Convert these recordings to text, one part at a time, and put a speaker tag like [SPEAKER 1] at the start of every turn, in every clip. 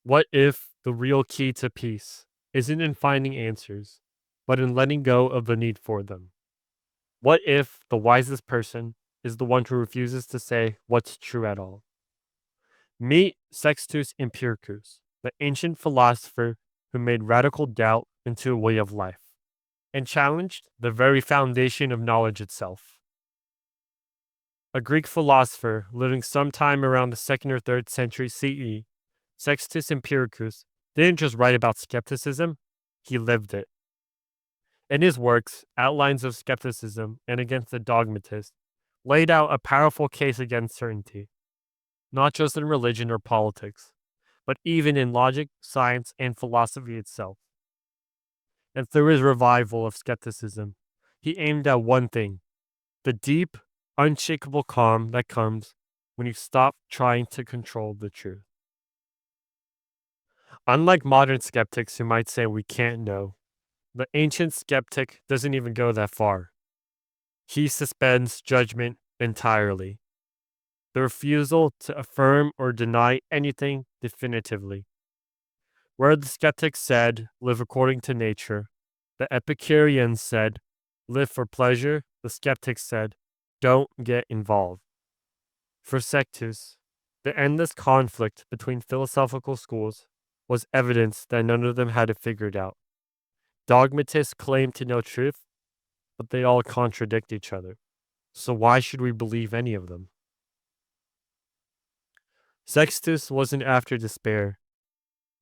[SPEAKER 1] What if the real key to peace isn't in finding answers, but in letting go of the need for them? What if the wisest person is the one who refuses to say what's true at all? Meet Sextus Empiricus, the ancient philosopher who made radical doubt into a way of life and challenged the very foundation of knowledge itself. A Greek philosopher living sometime around the 2nd or 3rd century CE, Sextus Empiricus didn't just write about skepticism, he lived it. In his works, Outlines of Skepticism and Against the Dogmatist, laid out a powerful case against certainty, not just in religion or politics, but even in logic, science, and philosophy itself. And through his revival of skepticism, he aimed at one thing: the deep, unshakable calm that comes when you stop trying to control the truth. Unlike modern skeptics who might say we can't know, the ancient skeptic doesn't even go that far. He suspends judgment entirely. The refusal to affirm or deny anything definitively. Where the skeptics said, live according to nature, the Epicureans said, live for pleasure, the skeptics said, don't get involved. For Sextus, the endless conflict between philosophical schools was evidence that none of them had it figured out. Dogmatists claim to know truth, but they all contradict each other. So why should we believe any of them? Sextus wasn't after despair.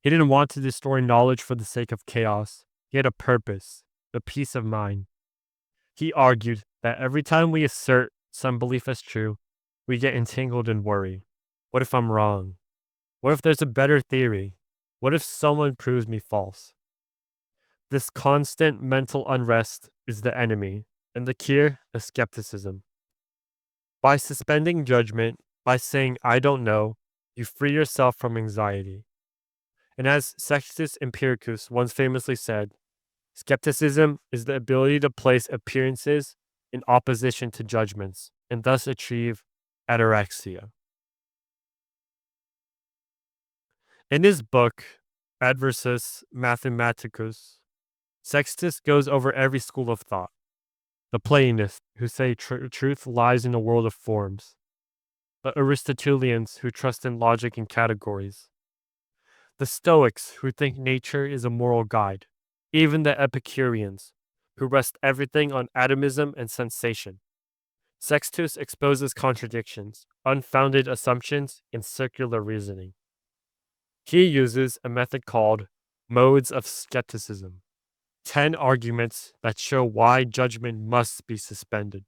[SPEAKER 1] He didn't want to destroy knowledge for the sake of chaos. He had a purpose, a peace of mind. He argued that every time we assert some belief as true, we get entangled in worry. What if I'm wrong? What if there's a better theory? What if someone proves me false? This constant mental unrest is the enemy, and the cure is skepticism. By suspending judgment, by saying, I don't know, you free yourself from anxiety. And as Sextus Empiricus once famously said, skepticism is the ability to place appearances in opposition to judgments and thus achieve ataraxia. In his book, Adversus Mathematicus, Sextus goes over every school of thought. The Platonists, who say truth lies in a world of forms. The Aristotelians, who trust in logic and categories. The Stoics, who think nature is a moral guide. Even the Epicureans, who rest everything on atomism and sensation. Sextus exposes contradictions, unfounded assumptions, and circular reasoning. He uses a method called modes of skepticism, 10 arguments that show why judgment must be suspended.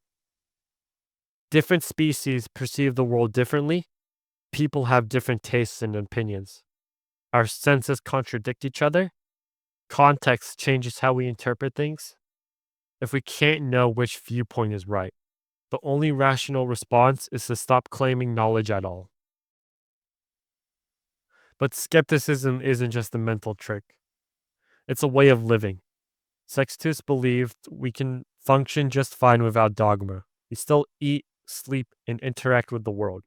[SPEAKER 1] Different species perceive the world differently. People have different tastes and opinions. Our senses contradict each other. Context changes how we interpret things. If we can't know which viewpoint is right, the only rational response is to stop claiming knowledge at all. But skepticism isn't just a mental trick. It's a way of living. Sextus believed we can function just fine without dogma. We still eat, sleep, and interact with the world.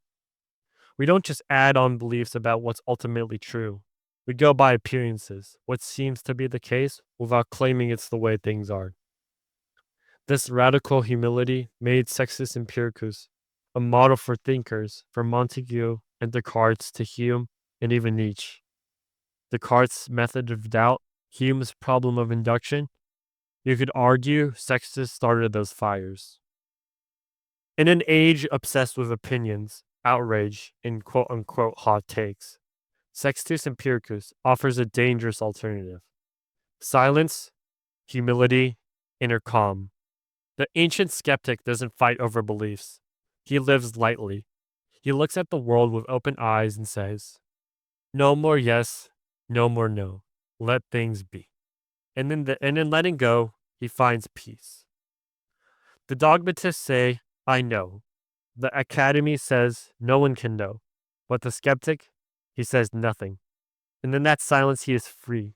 [SPEAKER 1] We don't just add on beliefs about what's ultimately true. We go by appearances, what seems to be the case, without claiming it's the way things are. This radical humility made Sextus Empiricus a model for thinkers from Montesquieu and Descartes to Hume and even Nietzsche. Descartes' method of doubt, Hume's problem of induction. You could argue Sextus started those fires. In an age obsessed with opinions, outrage, and quote-unquote hot takes, Sextus Empiricus offers a dangerous alternative. Silence, humility, inner calm. The ancient skeptic doesn't fight over beliefs. He lives lightly. He looks at the world with open eyes and says, no more yes, no more no. Let things be. And in letting go, he finds peace. The dogmatists say, I know. The academy says no one can know. But the skeptic, he says nothing. And in that silence, he is free.